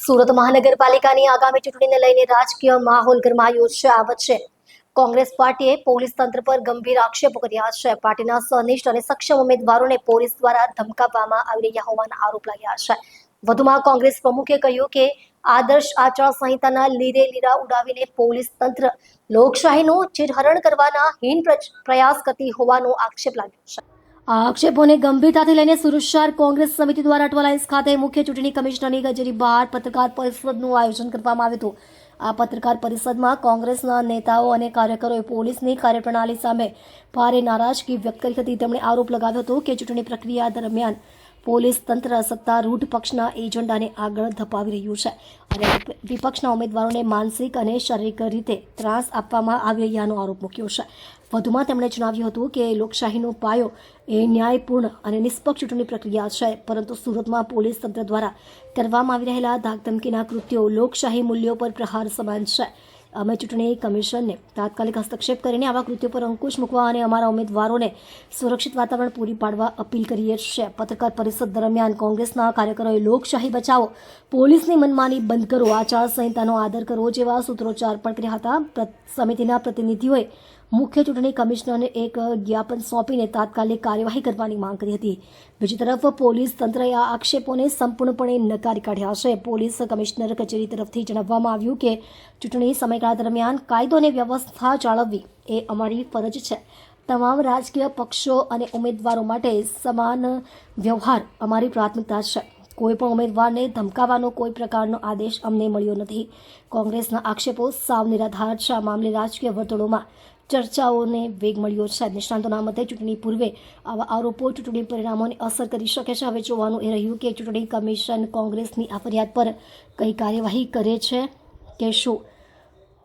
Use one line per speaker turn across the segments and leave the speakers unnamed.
સુરત મહાનગરપાલિકાની આગામી ચૂંટણીને લઈને રાજકીય માહોલ ગરમાયો છે। આ વચ્ચે કોંગ્રેસ પાર્ટીએ પોલીસ તંત્ર પર ગંભીર આક્ષેપો કર્યા છે। પાર્ટીના સનિષ્ઠ અને સક્ષમ ઉમેદવારોને પોલીસ દ્વારા ધમકાવવામાં આવી રહ્યા હોવાના આરોપ લાગ્યા છે। વધુમાં કોંગ્રેસ પ્રમુખે કહ્યું કે આદર્શ આચાર સંહિતાના લીરે લીરા ઉડાવીને પોલીસ તંત્ર લોકશાહીનું ચીરહરણ કરવાના હીન પ્રયાસ કરતી હોવાનો આક્ષેપ લાગ્યો છે। આ આક્ષેપોને ગંભીરતાથી લઈને સુરત શહેર કોંગ્રેસ સમિતિ દ્વારા અટવાલાઇન્સ ખાતે મુખ્ય ચૂંટણી કમિશનરની કચેરી બહાર પત્રકાર પરિષદનું આયોજન કરવામાં આવ્યું હતું। આ પત્રકાર પરિષદમાં કોંગ્રેસના નેતાઓ અને કાર્યકરોએ પોલીસની કાર્યપ્રણાલી સામે ભારે નારાજગી વ્યક્ત કરી હતી। તેમણે આરોપ લગાવ્યો હતો કે ચૂંટણી પ્રક્રિયા દરમિયાન પોલીસ તંત્ર સત્તારૂઢ પક્ષના એજન્ડાને આગળ ધપાવી રહ્યું છે અને વિપક્ષના ઉમેદવારોને માનસિક અને શારીરિક રીતે ત્રાસ આપવામાં આવી રહ્યાનો આરોપ મૂક્યો છે। વધુમાં તેમણે જણાવ્યું હતું કે લોકશાહીનો પાયો એ ન્યાયપૂર્ણ અને નિષ્પક્ષ ચૂંટણી પ્રક્રિયા છે, પરંતુ સુરતમાં પોલીસ તંત્ર દ્વારા કરવામાં આવી રહેલા ધાકધમકીના કૃત્યો લોકશાહી મૂલ્યો પર પ્રહાર સમાન છે। અમે ચૂંટણી કમિશનને તાત્કાલિક હસ્તક્ષેપ કરીને આવા કૃત્યો પર અંકુશ મૂકવા અને અમારા ઉમેદવારોને સુરક્ષિત વાતાવરણ પૂરી પાડવા અપીલ કરીએ છીએ। પત્રકાર પરિષદ દરમિયાન કોંગ્રેસના કાર્યકરોએ લોકશાહી બચાવો, પોલીસની મનમાની બંધ કરો, આચાર સંહિતાનો આદર કરો જેવા સૂત્રોચ્ચાર પણ કર્યા હતા। સમિતિના પ્રતિનિધિઓએ મુખ્ય ચૂંટણી કમિશનરને એક જ્ઞાપન સોંપીને તાત્કાલિક કાર્યવાહી કરવાની માંગ કરી હતી। બીજી તરફ પોલીસ તંત્રએ આ આક્ષેપોને સંપૂર્ણપણે નકારી કાઢ્યા છે। પોલીસ કમિશનર કચેરી તરફથી જણાવવામાં આવ્યું કે ચૂંટણી સમયગાળા દરમિયાન કાયદો અને વ્યવસ્થા જાળવવી એ અમારી ફરજ છે। તમામ રાજકીય પક્ષો અને ઉમેદવારો માટે સમાન વ્યવહાર અમારી પ્રાથમિકતા છે। કોઈ પણ ઉમેદવારને ધમકાવવાનો કોઈ પ્રકારનો આદેશ અમને મળ્યો નથી। કોંગ્રેસના આક્ષેપો સાવ નિરાધાર છે। આ મામલે રાજકીય વર્તુળોમાં ચર્ચાઓને વેગ મળ્યો છે। નિષ્ણાંતોના મતે ચૂંટણી પૂર્વે આવા આરોપો ચૂંટણી પરિણામોને અસર કરી શકે છે। હવે જોવાનું એ રહ્યું કે ચૂંટણી કમિશન કોંગ્રેસની આ ફરિયાદ પર કઈ કાર્યવાહી કરે છે કે શું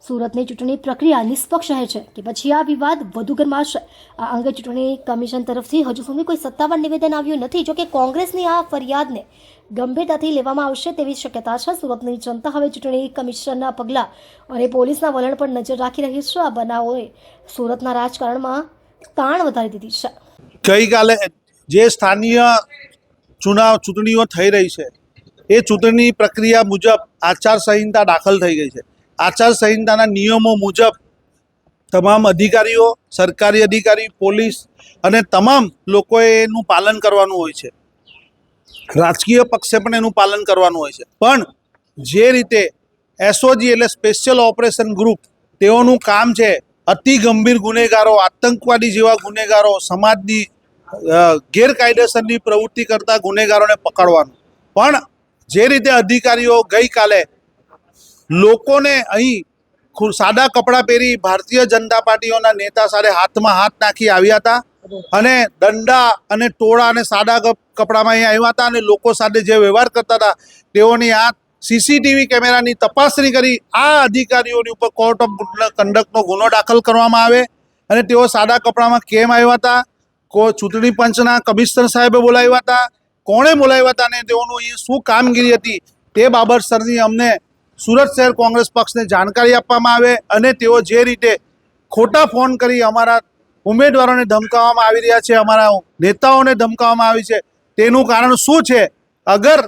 સુરતની ચૂંટણી પ્રક્રિયા નિષ્પક્ષ રહે છે કે પછી આ વિવાદ વધુ ગરમાશે। આ અંગે ચૂંટણી કમિશન તરફથી હજુ સુધી કોઈ સત્તાવાર નિવેદન આવ્યું નથી। જોકે કોંગ્રેસની આ ફરિયાદને ગંભીરતાથી લેવામાં આવશે તેવી શક્યતા છે। સુરતની જનતા હવે ચૂંટણી કમિશનના પગલાં અને પોલીસના વલણ પર નજર રાખી રહી છે। આ બનાવોએ સુરતના રાજકારણમાં તાણ વધારી દીધી છે।
ગઈકાલે જે સ્થાનીય ચૂંટણીઓ થઈ રહી છે એ ચૂંટણી પ્રક્રિયા મુજબ આચારસંહિતા દાખલ થઈ ગઈ છે। આચારસંહિતાના નિયમો મુજબ તમામ અધિકારીઓ, સરકારી અધિકારી, પોલીસ અને તમામ લોકોએ એનું પાલન કરવાનું હોય છે। રાજકીય પક્ષે પણ એનું પાલન કરવાનું હોય છે। પણ જે રીતે એસઓજી એટલે સ્પેશિયલ ઓપરેશન ગ્રુપ તેઓનું કામ છે અતિ ગંભીર ગુનેગારો, આતંકવાદી જેવા ગુનેગારો, સમાજની ગેરકાયદેસરની પ્રવૃત્તિ કરતા ગુનેગારોને પકડવાનું। પણ જે રીતે અધિકારીઓ ગઈકાલે લોકોને અહીં સાદા કપડાં પહેરી ભારતીય જનતા પાર્ટીઓના નેતા સાથે હાથમાં હાથ નાખી આવ્યા હતા અને દંડા અને ટોળા અને સાદા કપડામાં અહીં આવ્યા હતા અને લોકો સાથે જે વ્યવહાર કરતા હતા તેઓની આ સીસીટીવી કેમેરાની તપાસણી કરી આ અધિકારીઓની ઉપર કોર્ટ ઓફ કન્ડક્ટનો ગુનો દાખલ કરવામાં આવે અને તેઓ સાદા કપડામાં કેમ આવ્યા હતા, ચૂંટણી પંચના કમિશનર સાહેબે બોલાવ્યા હતા, કોણે બોલાવ્યા હતા અને તેઓનું અહીં શું કામગીરી હતી તે બાબતસરની અમને સુરત શહેર કોંગ્રેસ પક્ષને જાણકારી આપવામાં આવે અને તેઓ જે રીતે ખોટા ફોન કરી અમારા ઉમેદવારોને ધમકાવવામાં આવી રહ્યા છે, અમારા નેતાઓને ધમકાવવામાં આવી છે તેનું કારણ શું છે। અગર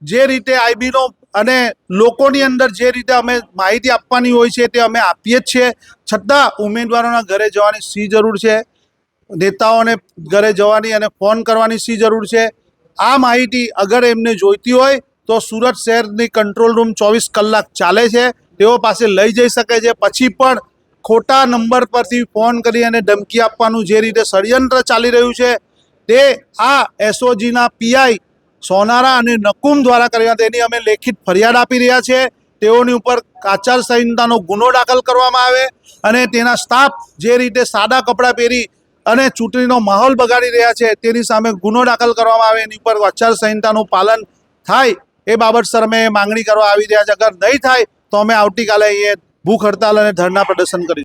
જે રીતે આઈબીનો અને લોકોની અંદર જે રીતે અમે માહિતી આપવાની હોય છે તે અમે આપીએ જ છીએ, છતાં ઉમેદવારોના ઘરે જવાની શી જરૂર છે, નેતાઓને ઘરે જવાની અને ફોન કરવાની શી જરૂર છે। આ માહિતી અગર એમને જોઈતી હોય તો સુરત શહેરની કંટ્રોલ રૂમ 24 કલાક ચાલે છે, તેઓ પાસે લઈ જઈ શકે છે। પછી પણ ખોટા નંબર પરથી ફોન કરી અને ધમકી આપવાનું જે રીતે ષડયંત્ર ચાલી રહ્યું છે તે આ એસઓજીના પીઆઈ સોનારા અને નકુમ દ્વારા કર્યા તેની અમે લેખિત ફરિયાદ આપી રહ્યા છે। તેઓની ઉપર આચારસંહિતાનો ગુનો દાખલ કરવામાં આવે અને તેના સ્ટાફ જે રીતે સાદા કપડાં પહેરી અને ચૂંટણીનો માહોલ બગાડી રહ્યા છે તેની સામે ગુનો દાખલ કરવામાં આવે, એની ઉપર આચારસંહિતાનું પાલન થાય એ બાબતસર અમે માંગણી કરવા આવી રહ્યા છે। અગર નહીં થાય તો અમે આવતીકાલે અહીંયા ભૂખ હડતાલ અને ધરણા પ્રદર્શન કરીશું।